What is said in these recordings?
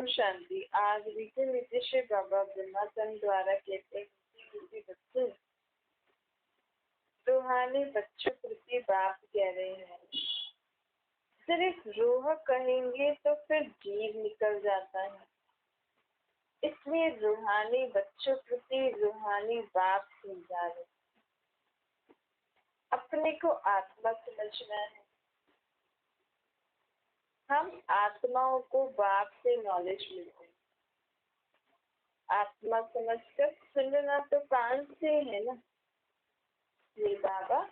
ओम शांति। आज रीति नीति श्री बाबा ब्रह्माचंद द्वारा कहते हैं कि बच्चे रूहानी बच्चों प्रति बाप कह रहे हैं। सिर्फ रूह कहेंगे तो फिर जीव निकल जाता है, इसलिए रूहानी बच्चों प्रति रूहानी बाप समझा रहे। अपने को आत्मा समझना है। हम आत्माओं को बाप से नॉलेज मिलती है। आत्मा समझकर सुनना तो कान से है ना। ये बाबा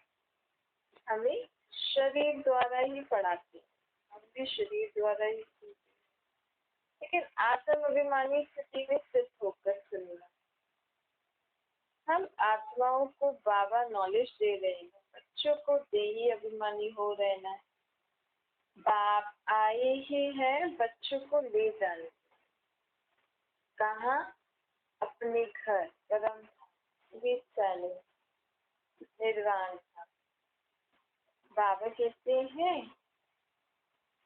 हमें शरीर द्वारा ही पढ़ाते हैं, हम भी शरीर द्वारा ही सुनते हैं, लेकिन आत्म अभिमानी स्थिति में स्थित होकर सुनना। हम आत्माओं को बाबा नॉलेज दे रहे हैं, बच्चों को देही अभिमानी हो रहना है। बाप आए ही हैं बच्चों को ले जाने। कहाँ? अपने घर परम विद्यालय निर्वाण था। बाबा कहते हैं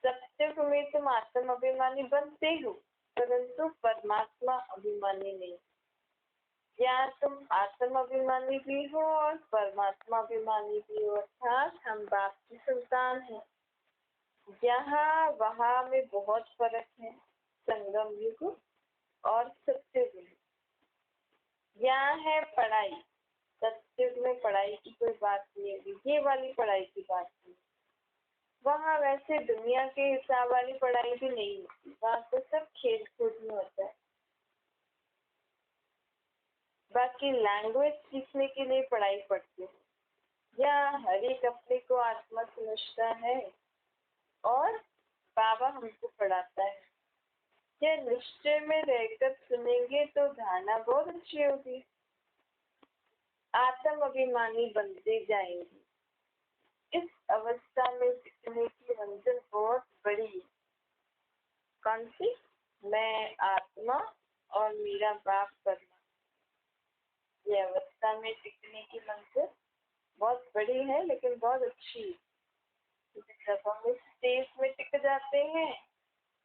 सत्युग में तुम आत्म अभिमानी बनते हो, परंतु परमात्मा अभिमानी नहीं। या तुम आत्म अभिमानी भी हो और परमात्मा अभिमानी भी हो, अर्थात हम बाप की संतान हैं। यहाँ वहाँ में बहुत फर्क है, संगम युग और सत्युग में। यहाँ है पढ़ाई, सत्युग में पढ़ाई की कोई बात नहीं है, ये वाली पढ़ाई की बात नहीं। वहाँ वैसे दुनिया के हिसाब वाली पढ़ाई भी नहीं होती, वहाँ तो सब खेल कूद में होता है। बाकी लैंग्वेज सीखने के लिए पढ़ाई पढ़ते हैं। यहाँ हर एक अपने को आत्मा समझता है और बाबा हमको पढ़ाता है। यह निश्चय में रहकर सुनेंगे तो धारणा बहुत अच्छी होगी। आत्म अभिमानी बनते जाएंगे। इस अवस्था में सीखने की मंजिल बहुत बड़ी है। कौन सी? मैं आत्मा और मेरा बाप करना। ये अवस्था में टिकने की मंजिल बहुत बड़ी है, लेकिन बहुत अच्छी है। जब हम इस स्टेज में टिक जाते हैं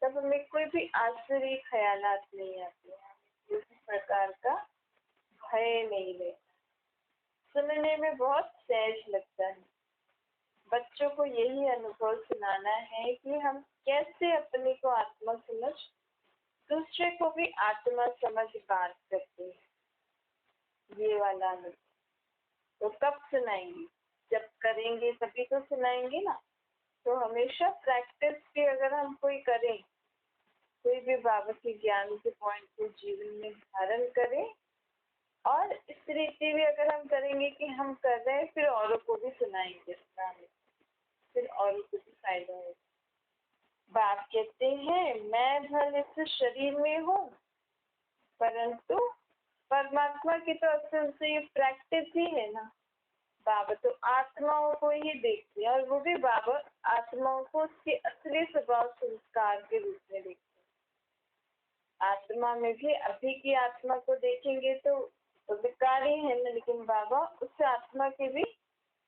तब हमें कोई भी आश्चर्य ख्यालात नहीं आते, हमें किसी प्रकार का भय नहीं रहता। सुनने में बहुत सहज लगता है। बच्चों को यही अनुभव सुनाना है कि हम कैसे अपने को आत्मा समझ दूसरे को भी आत्मा समझ बात करते हैं। ये वाला अनुभव तो कब सुनाएंगे? जब करेंगे तभी तो सुनाएंगे ना। तो हमेशा प्रैक्टिस भी अगर हम कोई करें, कोई भी बाबा के ज्ञान के पॉइंट को जीवन में धारण करें, और इस रीति भी अगर हम करेंगे कि हम कर रहे हैं फिर औरों को भी सुनाएंगे, फिर औरों को भी फायदा होगा। बाप कहते हैं मैं भले इस शरीर में हूँ, परंतु परमात्मा की तो असल से ये प्रैक्टिस ही है ना। बाबा तो आत्माओं को ही देखते हैं, और वो भी बाबा आत्माओं को उसके असली स्वभाव संस्कार के रूप में देखते हैं। आत्मा में भी अभी की आत्मा को देखेंगे तो विकारी है ना, लेकिन बाबा उस आत्मा के भी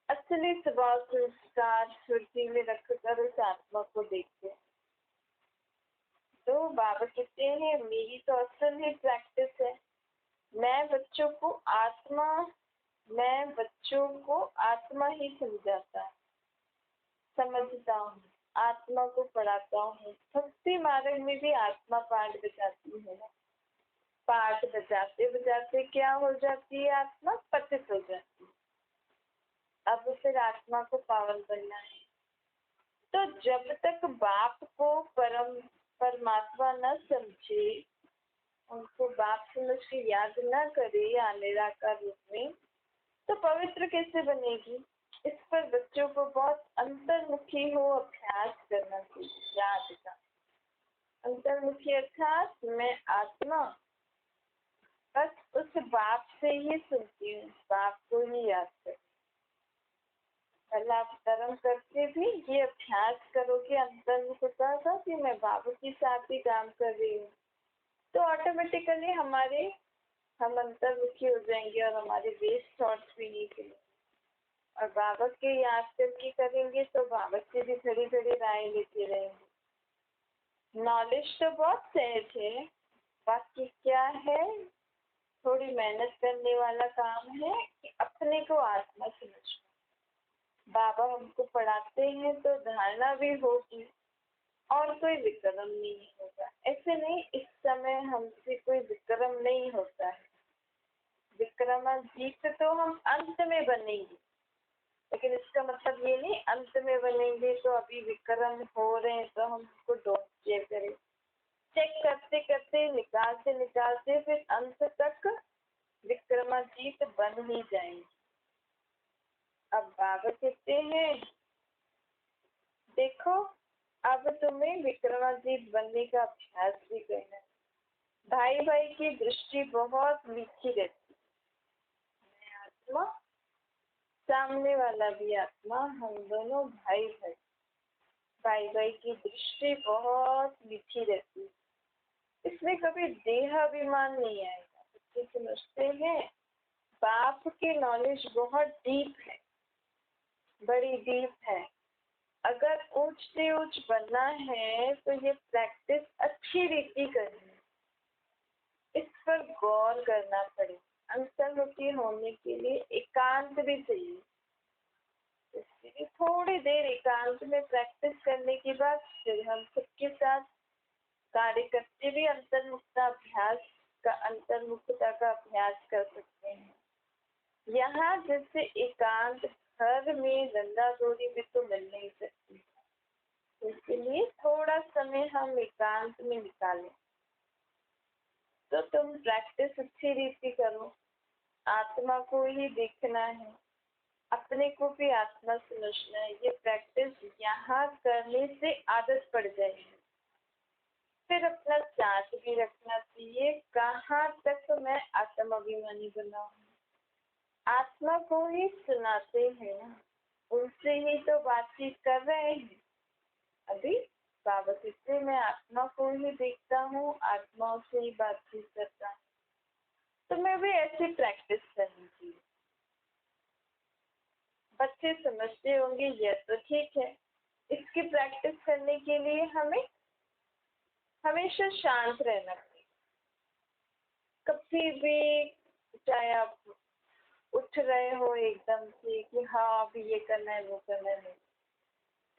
असली स्वभाव संस्कार स्मृति में रखकर उस आत्मा को देखते हैं। तो बाबा कहते हैं मेरी तो असल ही प्रैक्टिस है। मैं बच्चों को आत्मा ही समझाता समझता हूँ, आत्मा को पढ़ाता हूँ। भक्ति मार्ग में भी आत्मा पाठ बजाती है। पाठ बजाते बजाते क्या हो जाती है? आत्मा पतित हो जाती है। अब फिर आत्मा को पावन बनना है। तो जब तक बाप को परमात्मा न समझे, उनको बाप समझ के याद न करे या निराकार रूप में, तो पवित्र कैसे बनेगी? इस पर बच्चों को बहुत अंतर्मुखी हो अभ्यास करना चाहिए। याद का अंतर्मुखी अर्थात मैं आत्मा बस उस बाप से ही सुनती हूँ, बाप को ही याद करती। पहले आप कर्म करके भी ये अभ्यास करोगे अंतर्मुखता का कि मैं बाबा के साथ ही काम कर रही हूँ, तो ऑटोमेटिकली हम अंतर्मुखी हो जाएंगे और हमारे वेस्ट थॉट्स भी नहीं चलेंगे। और बाबा के याद करके करेंगे तो बाबा से भी घड़ी घड़ी राय लेते रहेंगे। नॉलेज तो बहुत सहज है, बाकी क्या है, थोड़ी मेहनत करने वाला काम है कि अपने को आत्मा समझना। बाबा हमको पढ़ाते हैं तो धारणा भी होगी और कोई विक्रम नहीं होगा। ऐसे नहीं, इस समय हमसे कोई विक्रम नहीं होता है। विक्रमाजीत तो हम अंत में बनेंगे, लेकिन इसका मतलब ये नहीं अंत में बनेंगे तो अभी विक्रम हो रहे हैं तो हम उसको डोंट चेक करें। चेक करते करते निकालते फिर अंत तक विक्रमाजीत बन ही जाएंगे। अब बाबा कहते हैं देखो, अब तुम्हें विक्रमाजीत बनने का अभ्यास भी करना है। भाई भाई की दृष्टि बहुत मीठी रहती है। आत्मा, सामने वाला भी आत्मा, हम दोनों भाई भाई। भाई भाई की दृष्टि बहुत मीठी रहती है, इसमें कभी देहाभिमान नहीं आएगा। बच्चे समझते हैं बाप की नॉलेज बहुत डीप है, बड़ी डीप है। अगर ऊंच से ऊंच बनना है तो ये प्रैक्टिस अच्छी रीति करनी है, इस पर गौर करना पड़े। अंतर्मुखी होने के लिए एकांत भी चाहिए। इसलिए थोड़ी देर एकांत में प्रैक्टिस करने के बाद फिर हम सबके साथ कार्य करते भी अंतर्मुखता का अभ्यास कर सकते हैं। यहाँ जैसे एकांत घर में गंदा जोड़ी भी तो मिल नहीं सकती, इसके लिए थोड़ा समय हम एकांत में निकालें। तो तुम प्रैक्टिस अच्छी रीति करो, आत्मा को ही देखना है, अपने को भी आत्मा समझना है। ये प्रैक्टिस यहाँ करने से आदत पड़ जाएगी। फिर अपना चार्ट भी रखना चाहिए, कहाँ तक मैं आत्म अभिमानी बनाऊं। आत्मा को ही सुनाते हैं ना, उनसे ही तो बातचीत कर रहे हैं। अभी बाबा कहते मैं आत्मा को ही देखता हूँ, आत्माओं से ही बातचीत करता हूँ। तो मैं भी ऐसी प्रैक्टिस करनी चाहिए। बच्चे समझते होंगे ये तो ठीक है, इसकी प्रैक्टिस करने के लिए हमें हमेशा शांत रहना चाहिए। कभी भी चाहे आप उठ रहे हो एकदम से कि हाँ अभी ये करना है वो करना है,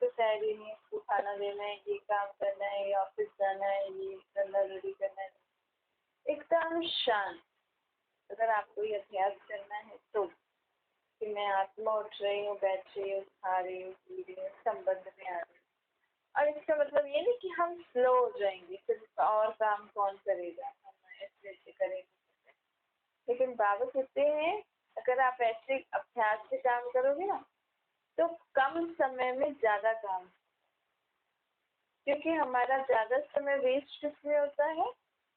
तो तैयारी नहीं, इसको खाना देना है, ये काम करना है, ये ऑफिस जाना है, ये करना रेडी करना है, एकदम शांत। अगर आपको ये अभ्यास करना है तो कि मैं आत्मा उठ रही हूँ, बैठ रही हूँ, खा रही हूँ, पी रही हूँ, संबंध में आ रही हूँ। और इसका मतलब ये नहीं कि हम स्लो हो जाएंगे, फिर और काम कौन करेगा, हम ऐसे ऐसे करेंगे। लेकिन बाबा कहते हैं अगर आप ऐसे अभ्यास से काम करोगे ना तो कम समय में ज्यादा काम, क्योंकि हमारा ज्यादा समय वेस्ट किसमें होता है,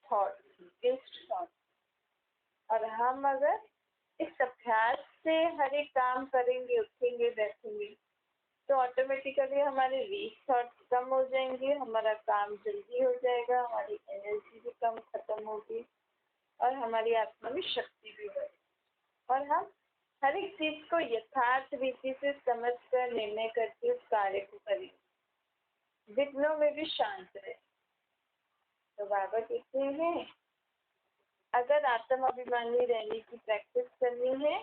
थॉट, वेस्ट थॉट। और हम अगर इस अभ्यास से हर एक काम करेंगे, उठेंगे, बैठेंगे, तो ऑटोमेटिकली हमारे वेस्ट थॉट्स कम हो जाएंगे, हमारा काम जल्दी हो जाएगा, हमारी एनर्जी भी कम खत्म होगी और हमारी आत्मा में शक्ति भी बढ़ेगी। और हम हर एक चीज को यथार्थ रीति से समझ कर निर्णय करके उस कार्य को करेंगे, विघ्नों में भी शांत रहे। तो बाबा कहते हैं अगर आत्म अभिमानी रहने की प्रैक्टिस करनी है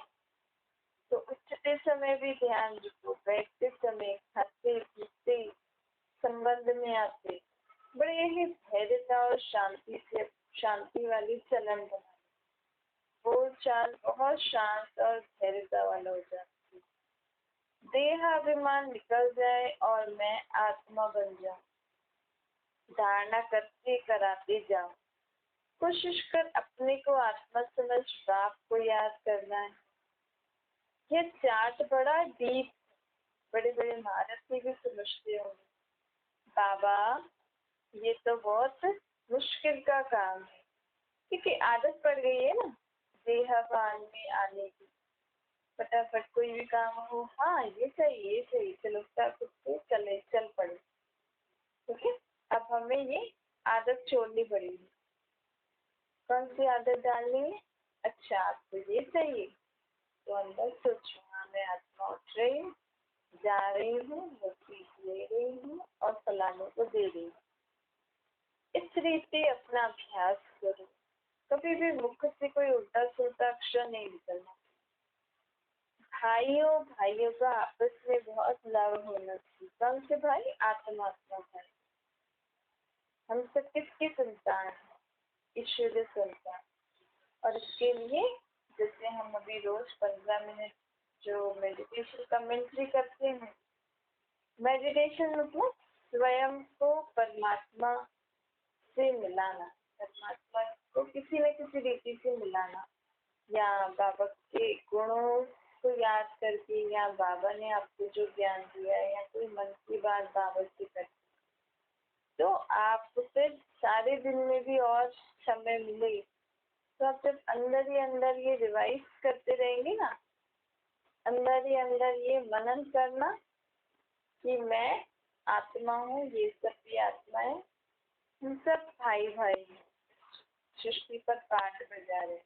तो उठते समय भी ध्यान रखो, बैठते समय, खाते पीते, संबंध में आते बड़े ही धैर्यता और शांति वाली चलन बना, बोल चाल बहुत शांत और धैर्यता वाला हो जाती है। देहाभिमान निकल जाए और मैं आत्मा बन जाऊं। धारणा करते कराते जाओ, कोशिश कर अपने को आत्मा समझ बाप को याद करना है। यह चार्ट बड़ा डीप, बड़े बड़े महारत भी समझते होंगे। बाबा ये तो बहुत मुश्किल का काम है, क्योंकि आदत पड़ गई है ना देहाभान में आने की। फटाफट कोई भी काम हो, हाँ ये चाहिए चलो चले चल पड़े। ठीक है, अब हमें ये आदत छोड़नी पड़ेगी। कौन सी आदत डालनी है? अच्छा आपको ये चाहिए तो अंदर सोचो, हाँ मैं आत्मा उठ रही हूँ, जा रही हूँ, वो चीज ले रही हूँ और फलाने को दे रही हूँ। इस रीति अपना अभ्यास करो। कभी भी मुख से कोई उल्टा सुलटा अक्षर नहीं निकलना। भाइयों का आपस में बहुत लव होना चाहिए। कौन से भाई? आत्मा भाई। हम सब किसकी संतान है? ईश्वरीय संतान। और इसके लिए जैसे हम अभी रोज 15 मिनट जो मेडिटेशन कमेंट्री करते हैं, मेडिटेशन मतलब स्वयं को परमात्मा से मिलाना, परमात्मा को किसी न किसी रीति से मिलाना, या बाबा के गुणों को याद करके, या बाबा ने आपको जो ज्ञान दिया है, या कोई मन की बात बाबा से करके, तो आप फिर सारे दिन में भी और समय मिले तो आप जब अंदर ही अंदर ये रिवाइज करते रहेंगे ना, अंदर ही अंदर ये मनन करना कि मैं आत्मा हूँ, ये सब भी आत्मा है, हम सब भाई भाई सृष्टि पर पाठ बजा रहे।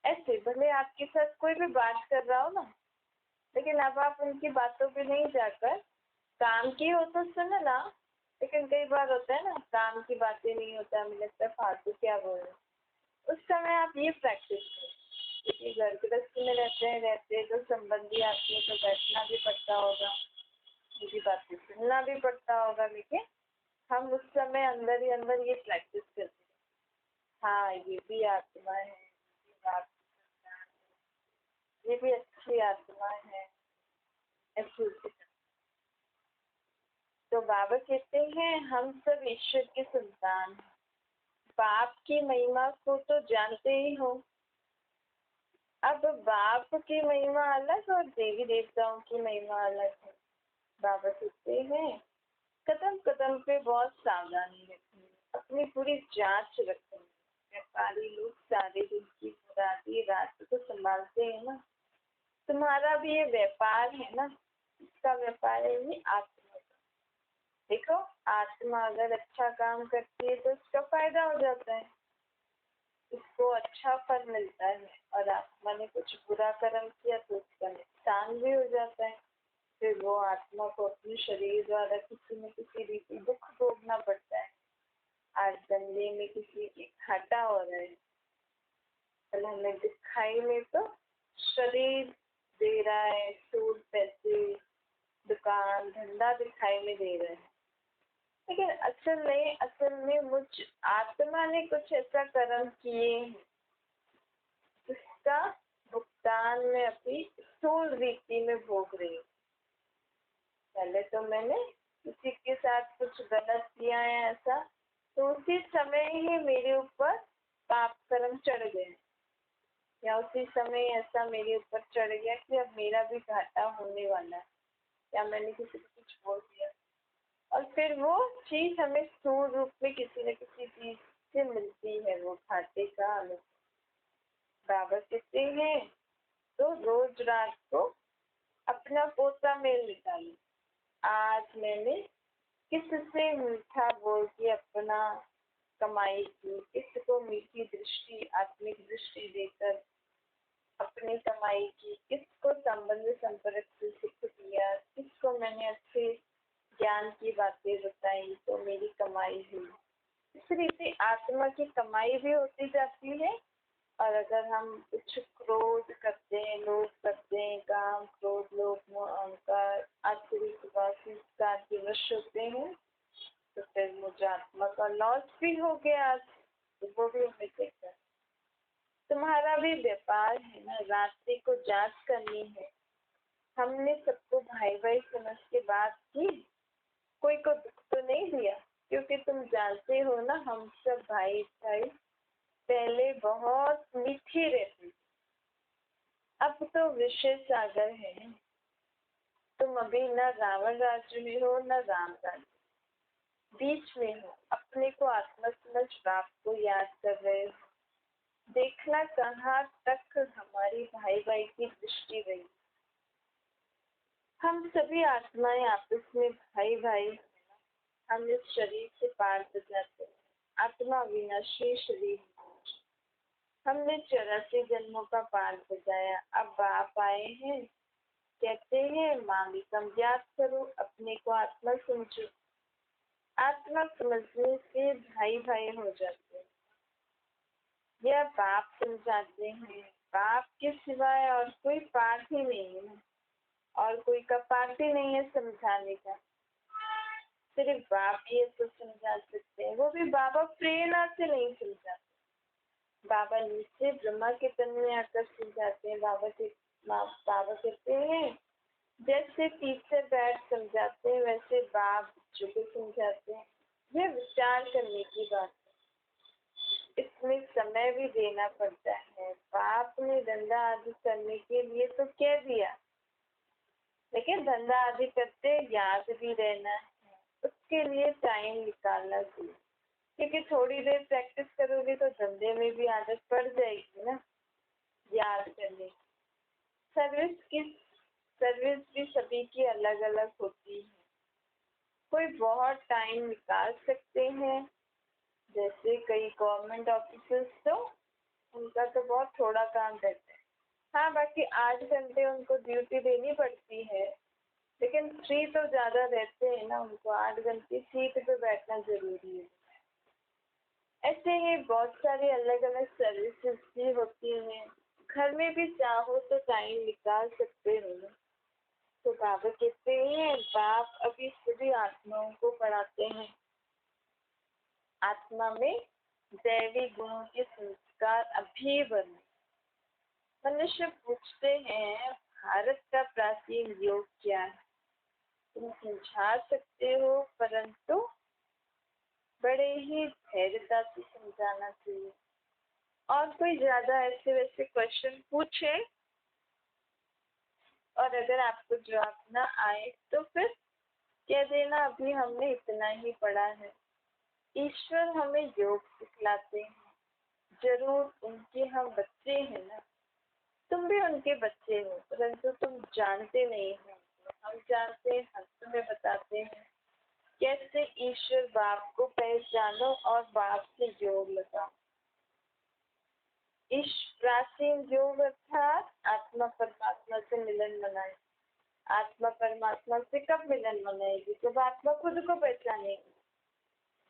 ऐसे भले आपके साथ कोई भी बात कर रहा हो ना, लेकिन अब आप उनकी बातों पे नहीं जाकर काम की हो तो सुनो ना। लेकिन कई बार होता है ना, काम की बातें नहीं होता, हमें लगता है फालतू क्या बोल रहे, उस समय आप ये प्रैक्टिस करें। क्योंकि घर गृहस्थी में रहते तो संबंधी आते हैं तो बैठना भी पड़ता होगा, उनकी बातें सुनना भी पड़ता होगा, लेकिन हम उस समय अंदर ही अंदर ये प्रैक्टिस करते हैं, हाँ ये भी आत्मा है, ये भी अच्छी आत्मा है, ऐसे। तो बाबा कहते हैं हम सब ईश्वर की संतान हैं। बाप की महिमा को तो जानते ही हो। अब बाप की महिमा अलग और देवी देवताओं की महिमा अलग है। बाबा कहते हैं कदम कदम पे बहुत सावधानी रखनी, अपनी पूरी जांच रखनी। व्यापारी लोग सारे दिन की आधी रात को संभालते हैं ना, तुम्हारा भी ये व्यापार है ना, इसका व्यापार है ये आत्मा। देखो आत्मा अगर अच्छा काम करती है तो उसका फायदा हो जाता है, उसको अच्छा फल मिलता है, और आत्मा ने कुछ बुरा कर्म किया तो उसका नुकसान भी हो जाता है। फिर वो आत्मा को अपने शरीर द्वारा किसी न किसी रीति दुख भोगना पड़ता है। आज धंधे में किसी की घाटा हो रहा है, कल हमें दिखाई में तो शरीर दे रहा है, सूद पैसे दुकान धंधा दिखाई में दे रहा है, लेकिन असल में मुझ आत्मा ने कुछ ऐसा कर्म किए जिसका भुगतान मैं अपनी स्थूल रीति में भोग रही हूँ। पहले तो मैंने किसी के साथ कुछ गलत किया है ऐसा, तो उसी समय ही मेरे ऊपर पाप कर्म चढ़ गए, या उसी समय ऐसा मेरे ऊपर चढ़ गया कि अब मेरा भी घाटा होने वाला है, या मैंने किसी को कुछ बोल दिया, और फिर वो चीज हमें स्थूल रूप में किसी न किसी चीज से मिलती है, वो घाटे का अनुभव। बाबा कहते हैं तो रोज रात को अपना पोता मेल निकालो। आज मैंने किससे मीठा बोल के अपना कमाई की, किसको मीठी दृष्टि आत्मिक दृष्टि देकर अपनी कमाई की, किसको संबंध संपर्क से सुख दिया, किसको मैंने अच्छे ज्ञान की बातें बताई तो मेरी कमाई हुई। इस रीति आत्मा की कमाई भी होती जाती है। और अगर हम कुछ क्रोध करते हैं, लोभ करते हैं, काम क्रोध लोभ अहंकार आत्मिक संस्कार के वश होते हैं, तो फिर मुझे आत्मा का लॉस भी हो गया आज, तो वो भी हमें देखा। तुम्हारा भी व्यापार है ना, रात्रि को जांच करनी है। हमने सबको भाई भाई समझ के बात की, कोई को दुख तो नहीं दिया, क्योंकि तुम जानते हो ना हम सब भाई भाई पहले बहुत मीठे रहते, अब तो विषय सागर है। तुम अभी न रावण राज्य में हो न राम राज्य, बीच में हो, अपने को आत्मा समझ बाप को याद कर रहे हो। देखना कहाँ तक हमारी भाई भाई की दृष्टि रही। हम सभी आत्माएं आपस में भाई भाई, हम इस शरीर से पार कर जाते हैं। आत्मा विनाशी शरीर, हमने 84 जन्मों का पार बजाया, अब आप आए हैं, कहते हैं मांगी कम याद करो, अपने को आत्मा समझो। आत्मा समझने से भाई भाई हो जाते हैं। यह बाप समझाते हैं, बाप के सिवाय और कोई पाठ ही नहीं है, और कोई का पाठ ही नहीं है समझाने का। सिर्फ बाप ही तो समझा सकते हैं, वो भी बाबा प्रेरणा से नहीं समझाते। बाबा नीचे ब्रह्मा के तन में आकर समझाते हैं। बाबा कहते हैं जैसे टीचर बैठ समझाते हैं वैसे बाप बच्चों को समझाते हैं। यह विचार करने की बात है, इसमें समय भी देना पड़ता है। बाप ने धंधा आदि करने के लिए तो कह दिया, लेकिन धंधा आदि करते याद भी रहना है, उसके लिए टाइम निकालना चाहिए। क्योंकि थोड़ी देर प्रैक्टिस करोगे तो धंधे में भी आदत पड़ जाएगी ना याद करने की। सर्विस भी सभी की अलग अलग होती है। कोई बहुत टाइम निकाल सकते हैं, जैसे कई गवर्नमेंट ऑफिसर्स तो उनका तो बहुत थोड़ा काम रहता है। हाँ, बाकी 8 घंटे उनको ड्यूटी देनी पड़ती है, लेकिन फ्री तो ज्यादा रहते हैं ना, उनको 8 घंटे सीट पे बैठना जरूरी है। ऐसे ही बहुत सारी अलग अलग सर्विसेज भी होती हैं। घर में भी चाहो तो टाइम निकाल सकते हो। तो बाबा कहते हैं बाप अभी सभी आत्माओं को पढ़ाते हैं। आत्मा में दैवी गुणों के संस्कार अभी बने। मनुष्य पूछते हैं भारत का प्राचीन योग क्या है? तुम समझा सकते हो, परंतु बड़े ही धैर्यता से समझाना चाहिए। और कोई ज्यादा ऐसे वैसे क्वेश्चन पूछे और अगर आपको जवाब ना आए तो फिर कह देना अभी हमने इतना ही पढ़ा है। ईश्वर हमें योग सिखलाते हैं, जरूर उनके हम बच्चे हैं ना, तुम भी उनके बच्चे हो, परंतु तुम जानते नहीं हो। हम जानते हैं, हम तुम्हें बताते हैं कैसे ईश्वर बाप को पहचानो और बाप से योग लगाओ। इस प्राचीन योग अर्थात आत्मा परमात्मा से मिलन मनाए। आत्मा परमात्मा से कब मिलन मनाएगी? जब आत्मा खुद को पहचानेगी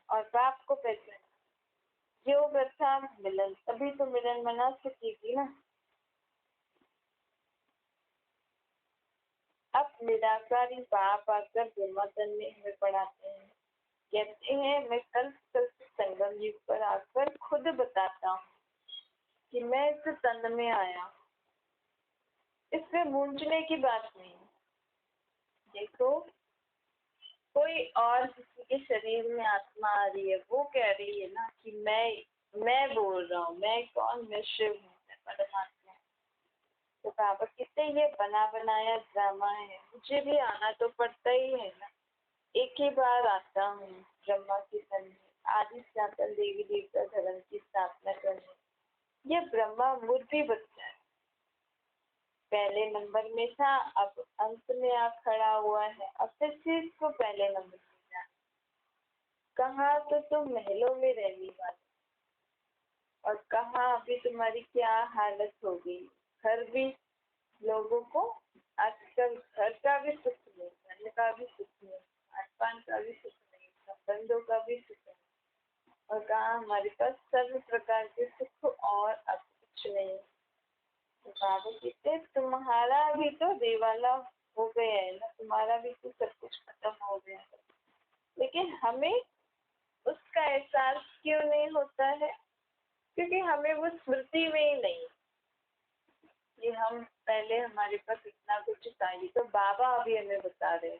और बाप को पहचाने। योग अर्थात मिलन, तभी तो मिलन मना सकेगी ना। अब निराकारी बाप आकर ब्रह्मतन में हमें पढ़ाते हैं। कहते हैं मैं कल संगम युग पर आकर खुद बताता हूँ कि मैं इस तन में आया। इसमें मूंझने की बात नहीं। देखो, कोई और किसी के शरीर में आत्मा आ रही है, वो कह रही है ना कि मैं बोल रहा हूँ, मैं कौन? मैं शिव हूँ, मैं परमात्मा। तो बाबा कहते ये बना बनाया ड्रामा है, मुझे भी आना तो पड़ता ही है ना। एक ही बार आता हूँ ब्रह्मा के तन में, आदि सनातन देवी देवता धर्म की स्थापना करने। यह ब्रह्मा मूर्ति बच्चा है, पहले नंबर में था, अब अंत में आ खड़ा हुआ है। अब फिर से इसको पहले नंबर में जाना। कहाँ तो तुम महलों में रहने वाले, और कहाँ अभी तुम्हारी क्या हालत हो गई। घर भी लोगों को आजकल घर का भी सुख नहीं, धन का भी सुख नहीं, खान पान का भी सुख नहीं, संबंधों का भी सुख नहीं, और कहाँ हमारे पास सभी प्रकार के सुख और अब कुछ नहीं। तो बाबा कहते तुम्हारा भी तो देवाला हो गया है ना, तुम्हारा भी तो सब कुछ खत्म हो गया है, लेकिन हमें उसका एहसास क्यों नहीं होता है? क्योंकि हमें वो स्मृति में ही नहीं कि हम पहले हमारे पास इतना कुछ था। ये तो बाबा अभी हमें बता रहे हैं,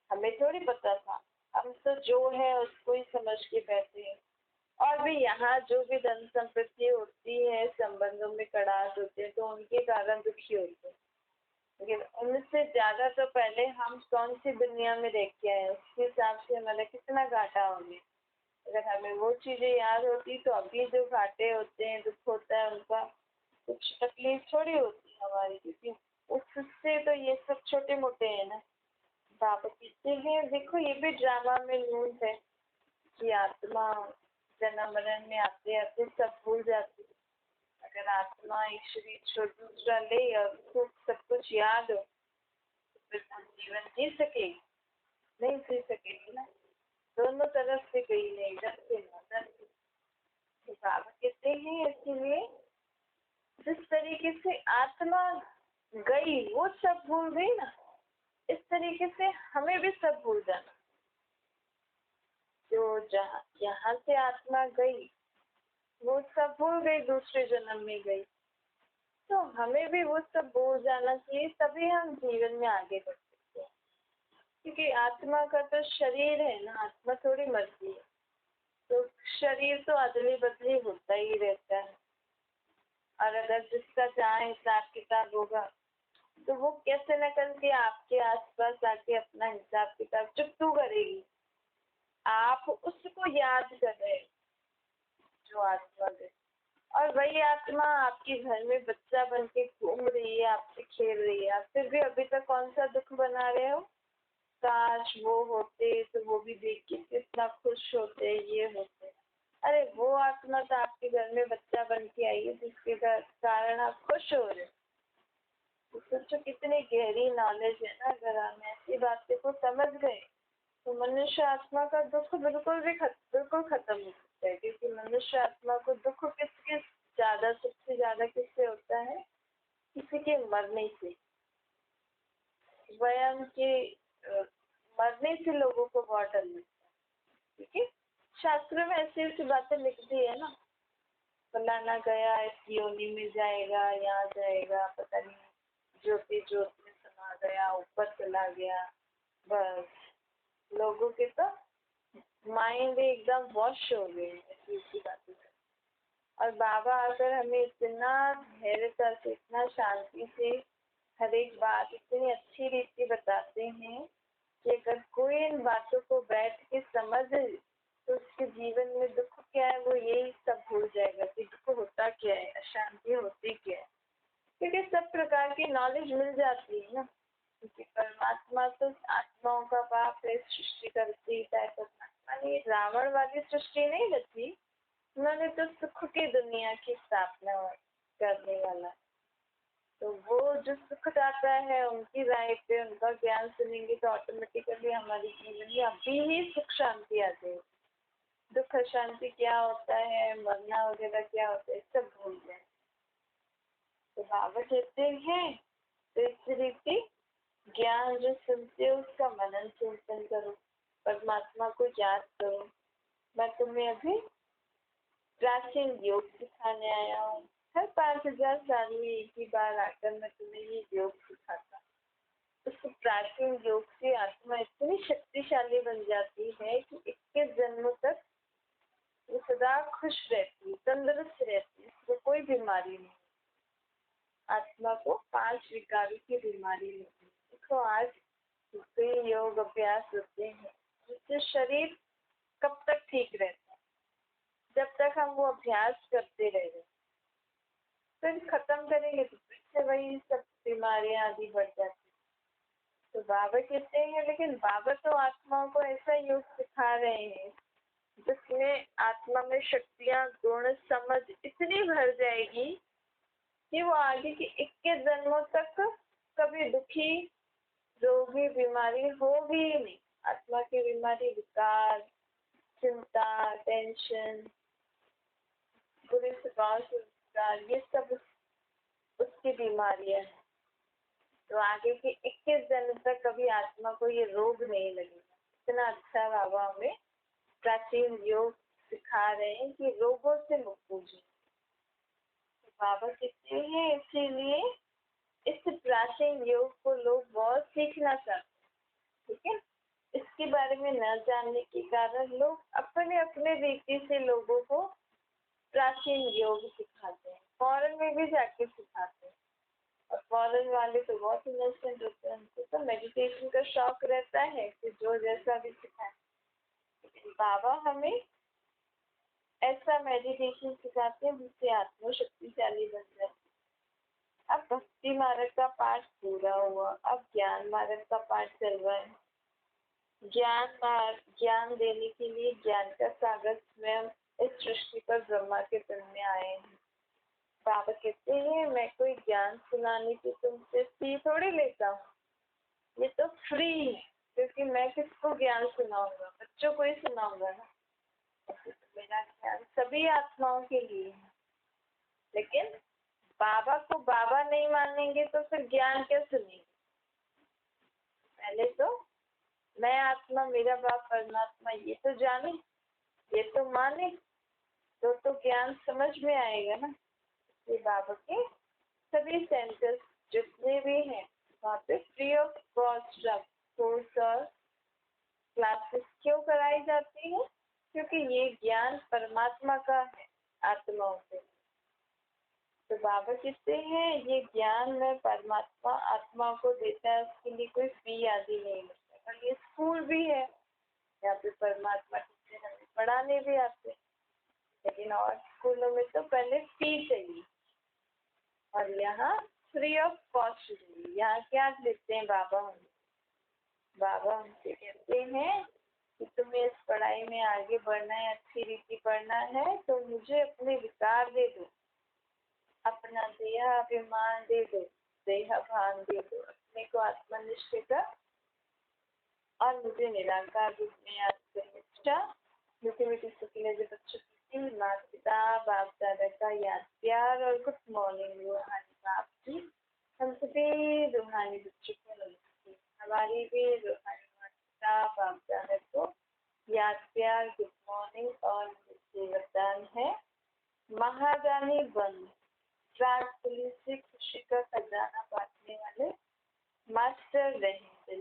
हमें थोड़ी पता था। हम तो जो है उसको ही समझ के बैठे हैं। और भी यहाँ जो भी धन संपत्ति होती है, संबंधों में कड़ास होते हैं, तो उनके कारण दुखी होते हैं। लेकिन उनसे ज्यादा तो पहले हम कौन सी दुनिया में रह के आए, उसके हिसाब से हमारा कितना घाटा हो गया। अगर हमें वो चीजें याद होती तो अभी जो घाटे होते हैं, दुख होता है, उनका कुछ तकलीफ थोड़ी होती है हमारी, क्योंकि उससे तो ये सब छोटे मोटे है ना। बाबा कहते हैं देखो ये भी ड्रामा में न्यूज है कि आत्मा जन्म मरण में आते आते सब भूल जाती है। अगर आत्मा एक शरीर छोड़ दूसरा ले और उसको सब कुछ याद हो तो फिर वो जीवन जी सकेगी? नहीं जी सकेगी ना। दोनों तरफ से कहीं नहीं, डर से ना, डर से। तो बाबा कहते हैं इसीलिए जिस तरीके से आत्मा गई वो सब भूल गई ना, इस तरीके से हमें भी सब भूल जाना। जो जहाँ यहाँ से आत्मा गई वो सब भूल गई, दूसरे जन्म में गई, तो हमें भी वो सब भूल जाना चाहिए, तभी हम जीवन में आगे बढ़ सकते हैं। क्योंकि आत्मा का तो शरीर है ना, आत्मा थोड़ी मरती है, तो शरीर तो अदली बदली होता ही रहता है। और अगर जिसका जहाँ हिसाब किताब होगा तो वो कैसे न करके आपके आसपास आके अपना हिसाब किताब चुप्पू करेगी। आप उसको याद कर रहे हो जो आत्मा गई, और वही आत्मा आपके घर में बच्चा बन के घूम रही है, आपसे खेल रही है, आप फिर भी अभी तक कौन सा दुख बना रहे हो? काश वो होते तो वो भी देख के कितना खुश होते, ये होते। अरे वो आत्मा तो आपके घर में बच्चा बन के आई है, जिसके कारण आप खुश हो रहे हो। तो सोचो कितनी गहरी नॉलेज है ना। अगर हम ऐसी बातें को समझ गए तो मनुष्य आत्मा का दुख बिल्कुल खत्म हो सकता है। क्योंकि मनुष्य आत्मा को दुख सबसे ज्यादा किससे होता है? किसी के मरने से। स्वयं के मरने से लोगों को बहुत डर लगता है। ठीक है, शास्त्रों में ऐसी ऐसी बातें लिखती है ना, फलाना गया इस योनि में जाएगा, यहाँ जाएगा, पता नहीं ज्योति ज्योत में समा गया, ऊपर चला गया। बस लोगों के तो माइंड एकदम वॉश हो गए ऐसी ऐसी बातें। और बाबा अगर हमें इतना धैर्यता से, इतना शांति से हर एक बात इतनी अच्छी रीति बताते हैं कि अगर कोई इन बातों को बैठ के समझ तो उसके जीवन में दुख क्या है वो यही सब भूल जाएगा कि दुख होता क्या है, अशांति होती क्या है। क्योंकि सब प्रकार की नॉलेज मिल जाती है ना। क्योंकि परमात्मा तो आत्माओं का बाप है, सृष्टि का रचयिता है। परमात्मा ने रावण वाली सृष्टि नहीं रची, उन्होंने तो सुख की दुनिया की स्थापना करने वाला। तो वो जो सुख दाता है उनकी राय पे उनका ज्ञान सुनेंगे तो ऑटोमेटिकली हमारे जीवन में अभी ही सुख शांति आ जाएगी। दुख अशांति क्या होता है, मरना वगैरह क्या होता है, सब भूल जाए। तो बाबा कहते हैं तो इस रीति ज्ञान जो सुनते हो उसका मनन चिंतन करो, परमात्मा को याद करो। मैं तुम्हें अभी प्राचीन योग सिखाने आया हूँ। हर 5000 साल में एक ही बार आकर मैं तुम्हें ये योग सिखाता हूँ। उस प्राचीन योग से आत्मा इतनी शक्तिशाली बन जाती है कि 21 जन्मों तक वो सदा खुश रहती है, तंदुरुस्त रहती है, उसको कोई बीमारी नहीं। आत्मा को 5 विकारों की बीमारी नहीं। देखो आज कई योग अभ्यास होते हैं जिससे शरीर कब तक ठीक रहता है? जब तक हम वो अभ्यास करते रह रहे, फिर खत्म करेंगे तो फिर से वही सब बीमारियां आदि बढ़ जाती। तो बाबा कहते हैं, लेकिन बाबा तो आत्माओं को ऐसा योग सिखा रहे हैं जिसमें आत्मा में शक्तियां, गुण, समझ इतनी भर जाएगी कि वो आगे के 21 जन्मों तक कभी दुखी, रोगी, बीमारी होगी ही नहीं। आत्मा की बीमारी विकार, चिंता, टेंशन, बुरे स्वभाव से विकार, ये सब उसकी बीमारियां हैं। तो आगे के 21 जन्म तक कभी आत्मा को ये रोग नहीं लगेगा। इतना अच्छा बाबा हमें प्राचीन योग सिखा रहे हैं कि रोगों से मुक्त हो जाए। तो बाबा कहते हैं इसीलिए इस प्राचीन योग को लोग बहुत सीखना चाहते हैं। ठीक है, इसके बारे में न जानने के कारण लोग अपने अपने रीति से लोगों को प्राचीन योग सिखाते हैं, फॉरेन में भी जाके सिखाते हैं। और फॉरेन वाले तो बहुत इनोसेंट होते हैं, उनको तो मेडिटेशन का शौक रहता है कि जो जैसा भी सिखाए। लेकिन बाबा हमें ऐसा मेडिटेशन सिखाते हैं जिससे आत्मा शक्तिशाली बन जाती है। अब भक्ति मार्ग का पाठ पूरा हुआ, अब ज्ञान मार्ग का पाठ चल रहा है। ज्ञान देने के लिए ज्ञान का सागर स्वयं इस सृष्टि पर ब्रह्मा के तन में आए हैं। बाबा कहते हैं मैं कोई ज्ञान सुनाने की तुमसे फी थोड़ी लेता हूँ, ये तो फ्री है। क्योंकि मैं किसको ज्ञान सुनाऊंगा? बच्चों को ही सुनाऊंगा ना। तो मेरा ख्याल सभी आत्माओं के लिए है, लेकिन बाबा को बाबा नहीं मानेंगे तो फिर ज्ञान क्या सुनेंगे। पहले तो मैं आत्मा, मेरा बाप परमात्मा ये तो जाने, ये तो माने, तो ज्ञान समझ में आएगा ना। ये बाबा के सभी सेंटर्स जितने भी हैं वहाँ पे फ्री ऑफ कॉस्ट कोर्स और क्लासेस क्यों कराई जाती है? क्योंकि ये ज्ञान परमात्मा का है आत्माओं से। तो बाबा कहते हैं ये ज्ञान में परमात्मा आत्माओं को देता है, उसके लिए कोई फी आदि नहीं लगता। और ये स्कूल भी है, यहाँ पे परमात्मा टीचर हमें पढ़ाने भी आते हैं, लेकिन और स्कूलों में तो पहले फी चाहिए और यहाँ फ्री ऑफ कॉस्ट चाहिए। यहाँ क्या देते हैं बाबा हमें? बाबा हमसे कहते हैं कि तुम्हें इस पढ़ाई में आगे बढ़ना है, अच्छी रीति पढ़ना है, तो मुझे अपने विकार दे दो, अपना देहाभिमान दे दो, देह भान दे दो, अपने को आत्मनिष्ठ कर और मुझे निराकार रूप में याद कर। निष्ठा मीठी मीठी सुखी जो बच्चों की माता पिता बाप दादा का याद प्यार और गुड मॉर्निंग रूहानी बाप जी। हम सभी रूहानी बच्चों को नमस्ते। हमारी भी रूहानी माता पिता बाप दादा को याद प्यार गुड मॉर्निंग और वरदान है। महारानी बन ट्रैक पुलिस से खुशी का खजाना बांटने वाले मास्टर रहे।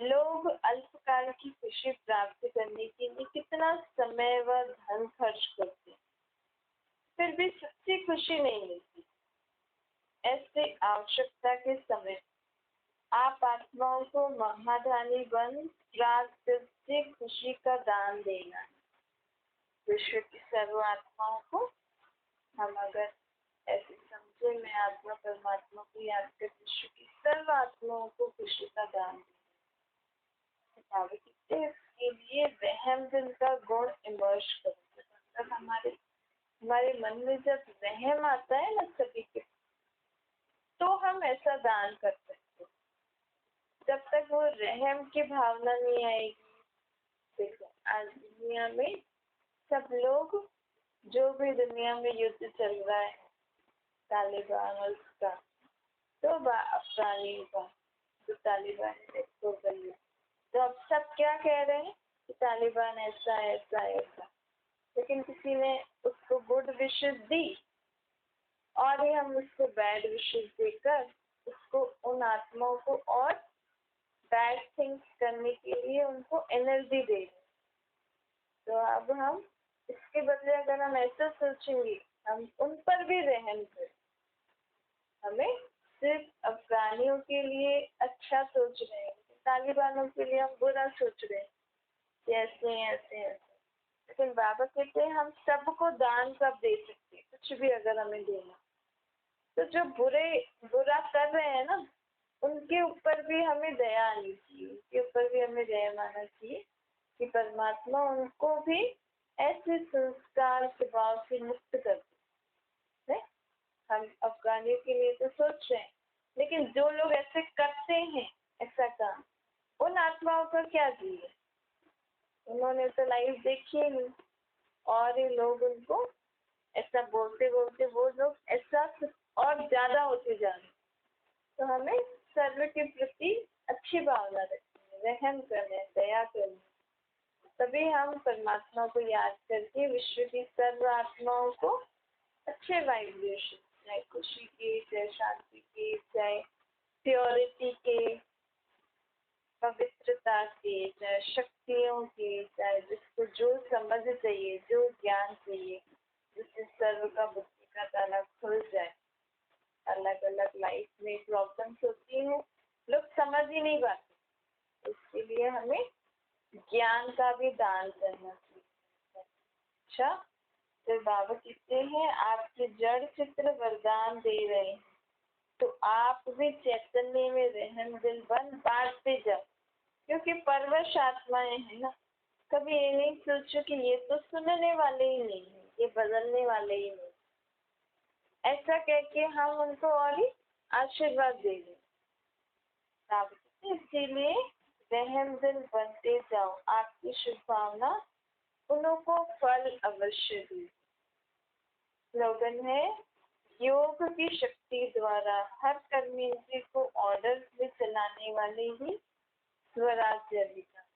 लोग अल्पकाल की खुशी प्राप्त करने के लिए कितना समय व धन खर्च करते हैं, फिर भी सच्ची खुशी नहीं मिलती। ऐसे आवश्यकता के समय आप आत्माओं को महारानी बन प्राकृतिक खुशी का दान देना है। विश्व की सर्व आत्माओं को हम अगर ऐसे समझे, मैं आत्मा परमात्मा को याद कर विश्व की सर्व आत्माओं को खुशी का दान देना। इसके लिए रहम दिल का गुण इमर्ज करो। मतलब हमारे मन में जब रहम आता है ना सभी के, तो हम ऐसा दान कर सकते हैं। जब तक वो रहम की भावना नहीं आएगी, देखो आज दुनिया में सब लोग, जो भी दुनिया में युद्ध चल रहा है, तालिबान और उसका, तो अफगानी का जो तालिबान हो गई है, तो अब सब क्या कह रहे हैं कि तालिबान ऐसा ऐसा ऐसा, लेकिन किसी ने उसको गुड विशेस दी और ये हम उसको बैड विशेस देकर उसको, उन आत्माओं को और बैड थिंग्स करने के लिए उनको एनर्जी दे रहे। तो अब हम इसके बदले अगर हम ऐसा सोचेंगे, हम उन पर भी रहम करें, हमें सिर्फ अफगानियों के लिए अच्छा सोच रहे हैं, तालिबानों के लिए हम बुरा सोच रहे हैं, ऐसे ऐसे। लेकिन बाबा कहते हैं हम सबको दान कब दे सकते हैं, कुछ भी अगर हमें देना, तो जो बुरा कर रहे हैं ना, उनके ऊपर भी हमें दया आनी चाहिए, उनके ऊपर भी हमें दया आना चाहिए कि परमात्मा उनको भी ऐसे संस्कार के भाव से मुक्त कर दे। हम अफगानियों के लिए तो सोच रहे हैं, लेकिन जो लोग ऐसे करते हैं ऐसा काम, उन आत्माओं का क्या जी है? उन्होंने तो लाइफ देखी ही नहीं, और ये लोग उनको ऐसा बोलते बोलते वो लोग ऐसा और ज्यादा होते जा रहे। तो हमें सर्व के प्रति अच्छी भावना रखनी है, रहम करना है, दया करनी, तभी हम परमात्मा को याद करके विश्व की सर्व आत्माओं को अच्छे वाइब्रेशन, चाहे खुशी के, चाहे शांति के, चाहे प्योरिटी के, पवित्रता के, चाहे शक्तियों के, चाहे जिसको जो समझ चाहिए, जो ज्ञान चाहिए, जिससे सर्व का बुद्धि का ताला खुल जाए। अलग अलग लाइफ में प्रॉब्लम्स होती हैं, लोग समझ ही नहीं पाते, इसके लिए हमें ज्ञान का भी दान करना चाहिए। अच्छा, तो बाबा कहते हैं आपके जड़ चित्र वरदान दे रहे हैं, तो आप भी चैतन्य में रहम दिल बन बांटते जाओ, क्योंकि परवश आत्माएं हैं ना। कभी ये नहीं सोचो कि ये तो सुनने वाले ही नहीं है, ये बदलने वाले ही नहीं, ऐसा कह के हम उनको और ही आशीर्वाद दे दें। इसीलिए रहम दिल बनते जाओ, आपकी शुभ भावना उन्हों को फल अवश्य दी। स्लोगन है, योग की शक्ति द्वारा हर कर्मेंद्रिय को ऑर्डर में चलाने वाले ही स्वराज्य अधिकारी।